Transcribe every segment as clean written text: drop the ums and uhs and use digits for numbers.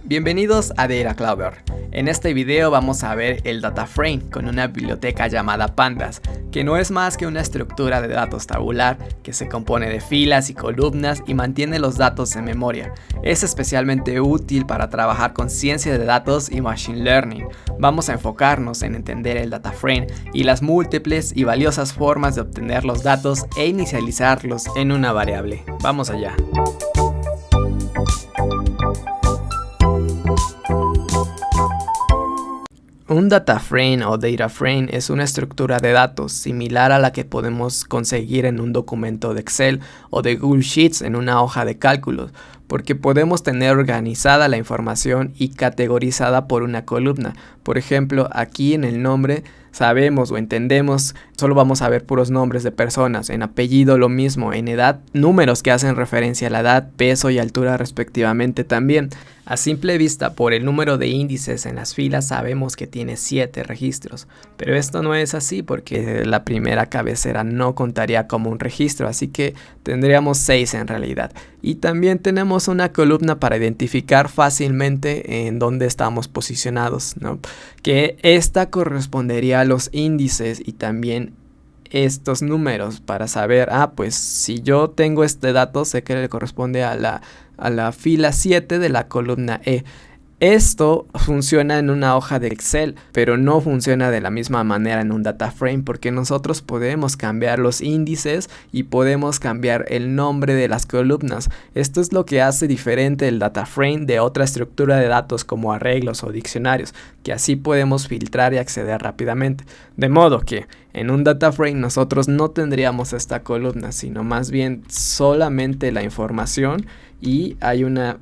Bienvenidos a Data Clover. En este video vamos a ver el data frame con una biblioteca llamada Pandas, que no es más que una estructura de datos tabular que se compone de filas y columnas y mantiene los datos en memoria. Es especialmente útil para trabajar con ciencia de datos y machine learning. Vamos a enfocarnos en entender el data frame y las múltiples y valiosas formas de obtener los datos e inicializarlos en una variable. Vamos allá. Un data frame o data frame es una estructura de datos similar a la que podemos conseguir en un documento de Excel o de Google Sheets en una hoja de cálculos, porque podemos tener organizada la información y categorizada por una columna. Por ejemplo, aquí en el nombre sabemos o entendemos, solo vamos a ver puros nombres de personas, en apellido lo mismo, en edad, números que hacen referencia a la edad, peso y altura respectivamente también. A simple vista, por el número de índices en las filas sabemos que tiene 7 registros, pero esto no es así porque la primera cabecera no contaría como un registro, así que tendríamos 6 en realidad. Y también tenemos una columna para identificar fácilmente en dónde estamos posicionados, ¿no? Que esta correspondería a los índices y también estos números para saber, pues si yo tengo este dato sé que le corresponde a la fila 7 de la columna E. Esto funciona en una hoja de Excel, pero no funciona de la misma manera en un data frame porque nosotros podemos cambiar los índices y podemos cambiar el nombre de las columnas. Esto es lo que hace diferente el data frame de otra estructura de datos como arreglos o diccionarios, que así podemos filtrar y acceder rápidamente. De modo que en un data frame nosotros no tendríamos esta columna, sino más bien solamente la información y hay una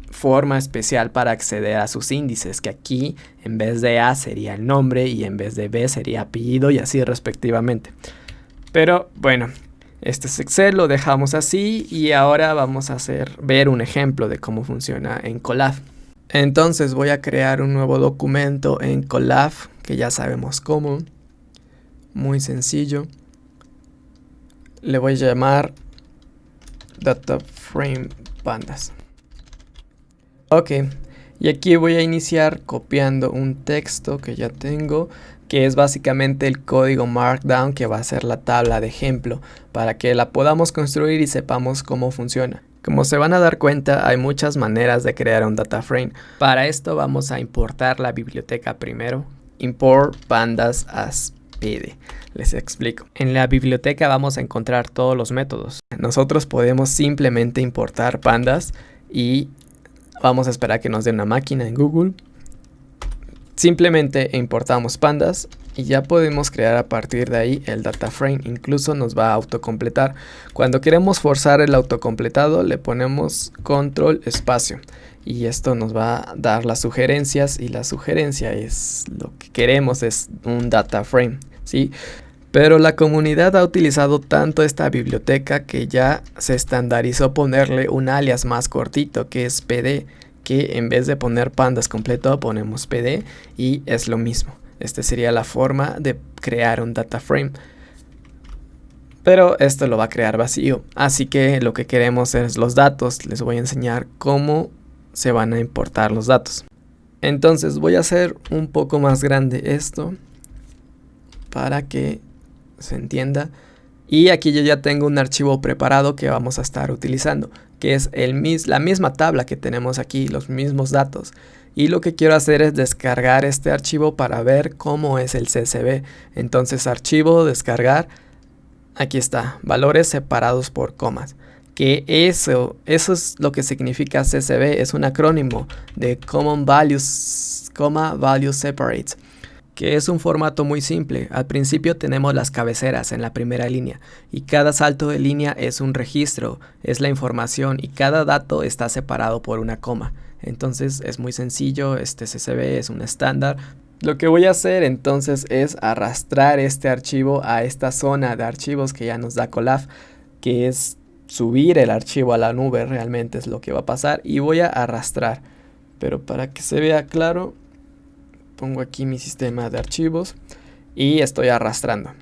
forma especial para acceder a sus índices, que aquí en vez de A sería el nombre y en vez de B sería apellido y así respectivamente. Pero bueno, este es Excel, lo dejamos así y ahora vamos a ver un ejemplo de cómo funciona en Colab. Entonces voy a crear un nuevo documento en Colab, que ya sabemos cómo, muy sencillo. Le voy a llamar Data Frame Pandas. Ok, y aquí voy a iniciar copiando un texto que ya tengo, que es básicamente el código Markdown que va a ser la tabla de ejemplo, para que la podamos construir y sepamos cómo funciona. Como se van a dar cuenta, hay muchas maneras de crear un data frame. Para esto vamos a importar la biblioteca primero. Import pandas as pd. Les explico. En la biblioteca vamos a encontrar todos los métodos. Nosotros podemos simplemente importar pandas y vamos a esperar que nos dé una máquina en Google. Simplemente importamos pandas y ya podemos crear a partir de ahí el data frame. Incluso nos va a autocompletar. Cuando queremos forzar el autocompletado le ponemos control espacio y esto nos va a dar las sugerencias y la sugerencia es lo que queremos, es un data frame, ¿sí? Pero la comunidad ha utilizado tanto esta biblioteca que ya se estandarizó ponerle un alias más cortito que es pd, que en vez de poner pandas completo ponemos pd y es lo mismo. Esta sería la forma de crear un data frame. Pero esto lo va a crear vacío, así que lo que queremos es los datos. Les voy a enseñar cómo se van a importar los datos. Entonces voy a hacer un poco más grande esto para que se entienda, y aquí yo ya tengo un archivo preparado que vamos a estar utilizando, que es la misma tabla que tenemos aquí, los mismos datos, y lo que quiero hacer es descargar este archivo para ver cómo es el CSV. Entonces archivo, descargar, aquí está, valores separados por comas, que eso es lo que significa CSV, es un acrónimo de Common Values, Value Separate, que es un formato muy simple. Al principio tenemos las cabeceras en la primera línea y cada salto de línea es un registro, es la información y cada dato está separado por una coma. Entonces es muy sencillo, este CSV es un estándar. Lo que voy a hacer entonces es arrastrar este archivo a esta zona de archivos que ya nos da Colab, que es subir el archivo a la nube, realmente es lo que va a pasar, y voy a arrastrar, pero para que se vea claro pongo aquí mi sistema de archivos y estoy arrastrando.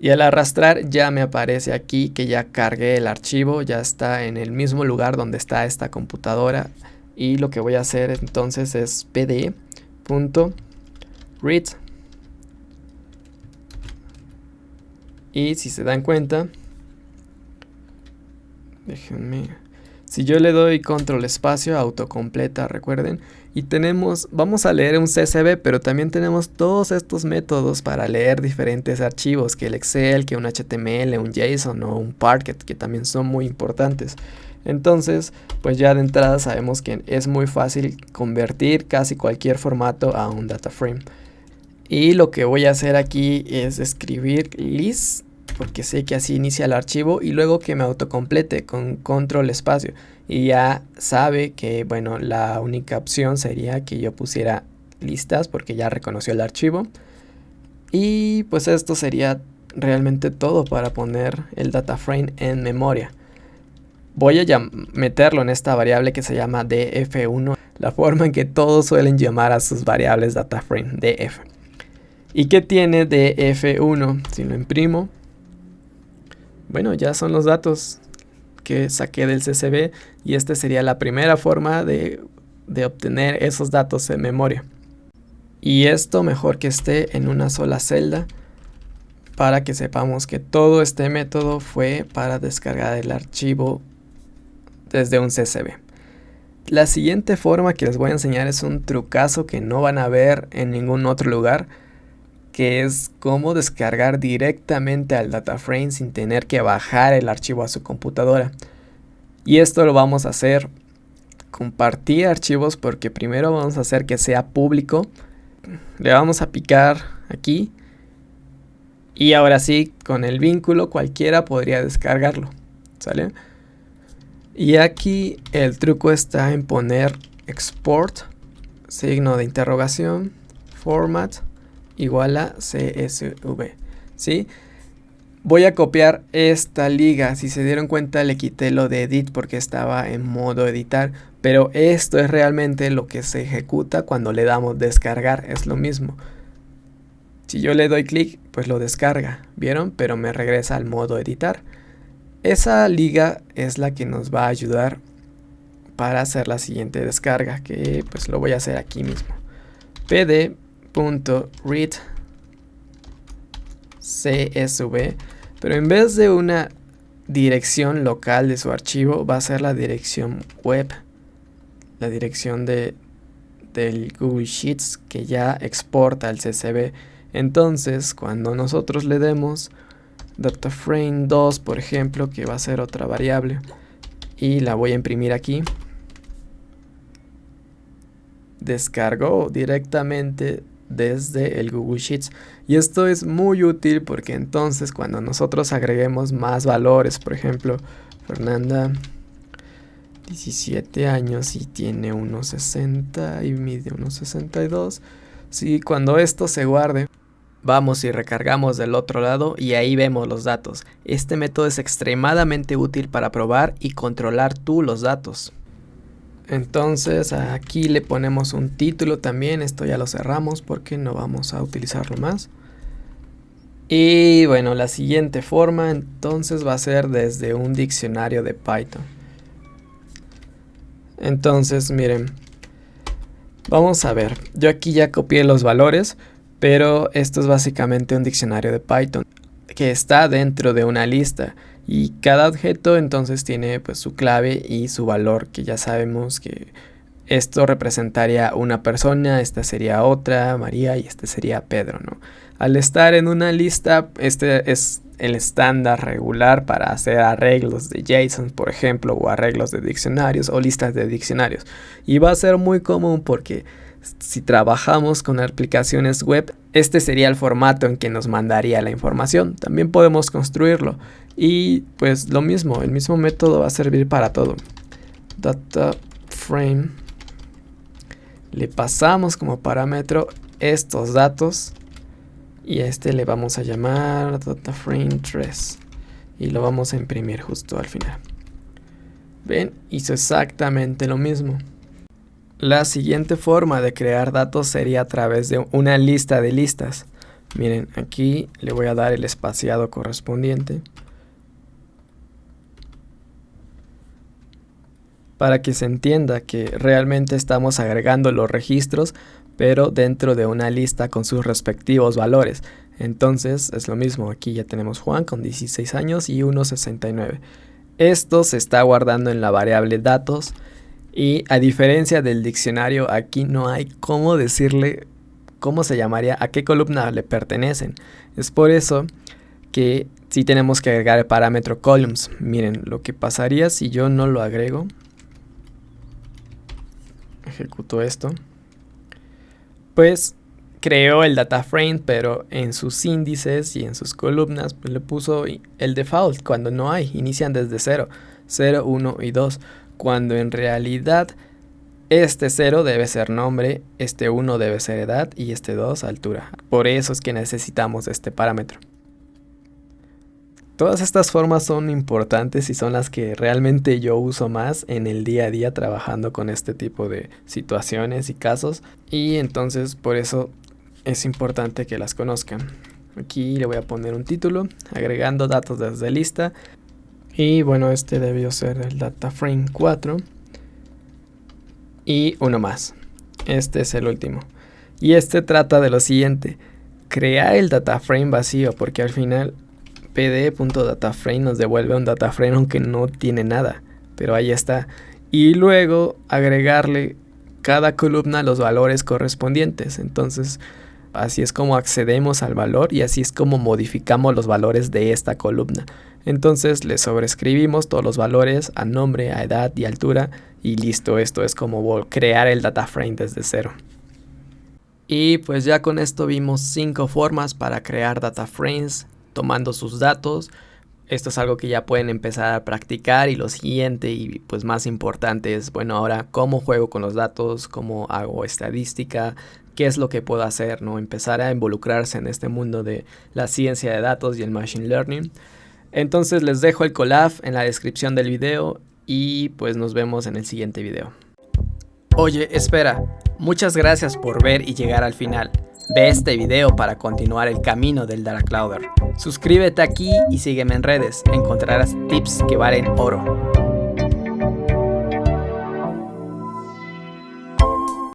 Y al arrastrar ya me aparece aquí que ya cargué el archivo, ya está en el mismo lugar donde está esta computadora y lo que voy a hacer entonces es pd.read. Y si se dan cuenta, déjenme, si yo le doy control espacio, autocompleta, recuerden, y vamos a leer un CSV, pero también tenemos todos estos métodos para leer diferentes archivos, que el Excel, que un HTML, un JSON o un Parquet, que también son muy importantes. Entonces, pues ya de entrada sabemos que es muy fácil convertir casi cualquier formato a un data frame. Y lo que voy a hacer aquí es escribir list, porque sé que así inicia el archivo, y luego que me autocomplete con control espacio. Y ya sabe que, bueno, la única opción sería que yo pusiera listas, porque ya reconoció el archivo. Y pues esto sería realmente todo para poner el data frame en memoria. Voy a meterlo en esta variable que se llama df1, la forma en que todos suelen llamar a sus variables data frame, df. ¿Y qué tiene df1? Si lo imprimo, bueno, ya son los datos que saqué del CSV, y esta sería la primera forma de obtener esos datos en memoria. Y esto mejor que esté en una sola celda, para que sepamos que todo este método fue para descargar el archivo desde un CSV. La siguiente forma que les voy a enseñar es un trucazo que no van a ver en ningún otro lugar, que es cómo descargar directamente al data frame sin tener que bajar el archivo a su computadora. Y esto lo vamos a hacer compartir archivos, porque primero vamos a hacer que sea público. Le vamos a picar aquí y ahora sí, con el vínculo cualquiera podría descargarlo, ¿sale? Y aquí el truco está en poner export, signo de interrogación, format igual a CSV, ¿sí? Voy a copiar esta liga. Si se dieron cuenta, le quité lo de edit porque estaba en modo editar, pero esto es realmente lo que se ejecuta cuando le damos descargar, es lo mismo. Si yo le doy clic, pues lo descarga, ¿vieron? Pero me regresa al modo editar. Esa liga es la que nos va a ayudar para hacer la siguiente descarga, que pues lo voy a hacer aquí mismo. pd.read CSV, pero en vez de una dirección local de su archivo, va a ser la dirección web, la dirección del Google Sheets que ya exporta el CSV. Entonces, cuando nosotros le demos dataframe2, por ejemplo, que va a ser otra variable, y la voy a imprimir aquí, descargó directamente desde el Google Sheets. Y esto es muy útil porque entonces cuando nosotros agreguemos más valores, por ejemplo, Fernanda, 17 años y tiene 1,60 y mide 1,62, sí, cuando esto se guarde, vamos y recargamos del otro lado y ahí vemos los datos. Este método es extremadamente útil para probar y controlar tú los datos. Entonces aquí le ponemos un título también, esto ya lo cerramos porque no vamos a utilizarlo más. Y bueno, la siguiente forma entonces va a ser desde un diccionario de Python. Entonces miren, vamos a ver, yo aquí ya copié los valores, pero esto es básicamente un diccionario de Python que está dentro de una lista. Y cada objeto entonces tiene pues su clave y su valor, que ya sabemos que esto representaría una persona, esta sería otra, María, y este sería Pedro, ¿no? Al estar en una lista, este es el estándar regular para hacer arreglos de JSON, por ejemplo, o arreglos de diccionarios o listas de diccionarios. Y va a ser muy común porque si trabajamos con aplicaciones web, este sería el formato en que nos mandaría la información. También podemos construirlo. Y pues lo mismo, el mismo método va a servir para todo. Data frame. Le pasamos como parámetro estos datos. Y a este le vamos a llamar data frame 3. Y lo vamos a imprimir justo al final. ¿Ven? Hizo exactamente lo mismo. La siguiente forma de crear datos sería a través de una lista de listas. Miren, aquí le voy a dar el espaciado correspondiente para que se entienda que realmente estamos agregando los registros, pero dentro de una lista con sus respectivos valores. Entonces es lo mismo, aquí ya tenemos Juan con 16 años y 1,69. Esto se está guardando en la variable datos y a diferencia del diccionario, aquí no hay cómo decirle cómo se llamaría, a qué columna le pertenecen. Es por eso que sí tenemos que agregar el parámetro columns. Miren, lo que pasaría si yo no lo agrego. Ejecuto esto. Pues creó el data frame, pero en sus índices y en sus columnas pues le puso el default cuando no hay. Inician desde 0, 0, 1 y 2. Cuando en realidad este 0 debe ser nombre, este 1 debe ser edad y este 2 altura. Por eso es que necesitamos este parámetro. Todas estas formas son importantes y son las que realmente yo uso más en el día a día trabajando con este tipo de situaciones y casos. Y entonces por eso es importante que las conozcan. Aquí le voy a poner un título, agregando datos desde lista. Y bueno, este debió ser el data frame 4. Y uno más. Este es el último. Y este trata de lo siguiente: crear el data frame vacío, porque al final pd.dataframe nos devuelve un data frame aunque no tiene nada, pero ahí está. Y luego agregarle cada columna los valores correspondientes. Entonces así es como accedemos al valor y así es como modificamos los valores de esta columna. Entonces le sobreescribimos todos los valores a nombre, a edad y altura y listo. Esto es como crear el data frame desde cero. Y pues ya con esto vimos 5 formas para crear data frames tomando sus datos. Esto es algo que ya pueden empezar a practicar, y lo siguiente y pues más importante es, bueno, ahora cómo juego con los datos, cómo hago estadística, qué es lo que puedo hacer, ¿no? Empezar a involucrarse en este mundo de la ciencia de datos y el machine learning. Entonces les dejo el Colab en la descripción del video y pues nos vemos en el siguiente video. Oye, espera, muchas gracias por ver y llegar al final. Ve este video para continuar el camino del Data Clouder. Suscríbete aquí y sígueme en redes, encontrarás tips que valen oro.